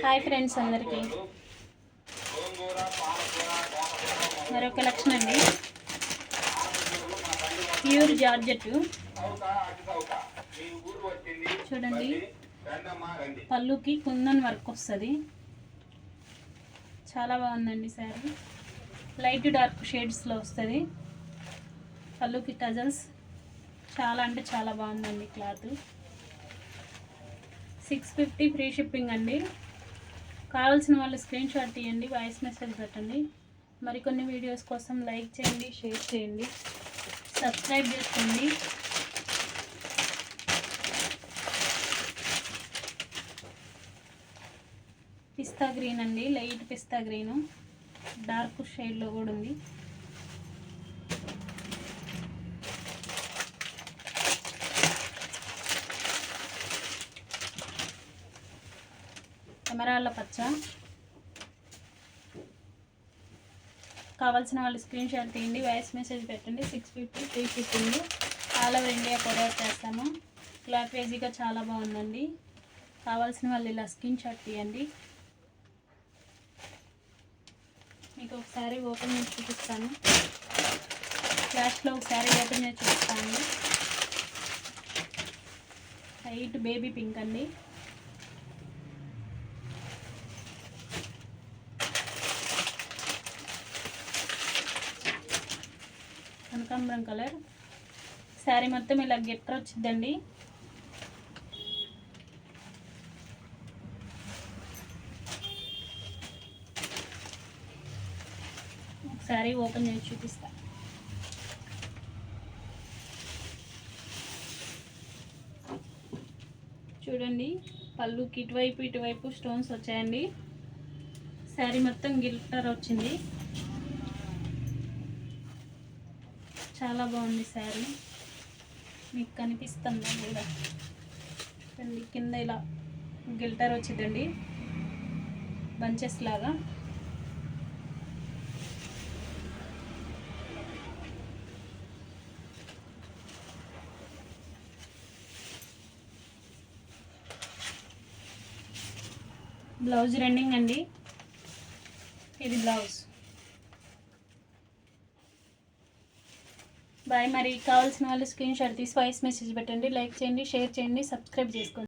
Hi friends అందరికీ మరొక collection అండి. ప్యూర్ జార్జెట్ చూడండి, పళ్ళుకి కుందన్ వర్క్ వస్తుంది. చాలా బాగుందండి శారీ. లైట్ డార్క్ షేడ్స్లో వస్తుంది. పళ్ళుకి టజల్స్ చాలా అంటే చాలా బాగుందండి. క్లాత్ 650 ఫ్రీ షిప్పింగ్ అండి. కావాల్సిన వాళ్ళు స్క్రీన్ షాట్ తీయండి, వాయిస్ మెసేజ్ పెట్టండి. మరికొన్ని వీడియోస్ కోసం లైక్ చేయండి, షేర్ చేయండి, సబ్స్క్రైబ్ చేసుకోండి. పిస్తా గ్రీన్ అండి, లైట్ పిస్తా గ్రీను, డార్క్ షేడ్లో కూడా ఉంది. ఎమరాళ్ళ పచ్చ. కావాల్సిన వాళ్ళు స్క్రీన్ షాట్ తీయండి, వాయిస్ మెసేజ్ పెట్టండి. 650 free shipping. All over India courier చేస్తాము. క్లాత్ వేజీగా చాలా బాగుందండి. కావాల్సిన వాళ్ళు ఇలా స్క్రీన్ షాట్ తీయండి. మీకు ఒకసారి ఓపెన్ చేసి చూపిస్తాను. లాస్ట్లో ఒకసారి ఓపెన్ చేసి చూపిస్తాను. లైట్ బేబీ పింక్ అండి. కనకాంబరం కలర్. శారీ మొత్తం ఇలా గెట్టర్ వచ్చిందండి. ఒకసారి ఓపెన్ చేసి చూపిస్తా. చూడండి, పళ్ళుకి ఇటువైపు స్టోన్స్ వచ్చాయండి. శారీ మొత్తం గిల్టర్ వచ్చింది. చాలా బాగుంది శారీ. మీకు కనిపిస్తుందా లేదా? చూడండి, కింద ఇలా గిల్టర్ వచ్చిందండి, బంచెస్ లాగా. బ్లౌజ్ రన్నింగ్ అండి. ఇది బ్లౌజ్. బాయ్. మరి కావాల్సిన వాళ్ళు స్క్రీన్ షాట్ తీసి వాయిస్ మెసేజ్ పెట్టండి, లైక్ చేయండి, షేర్ చేయండి, సబ్స్క్రైబ్ చేసుకోండి.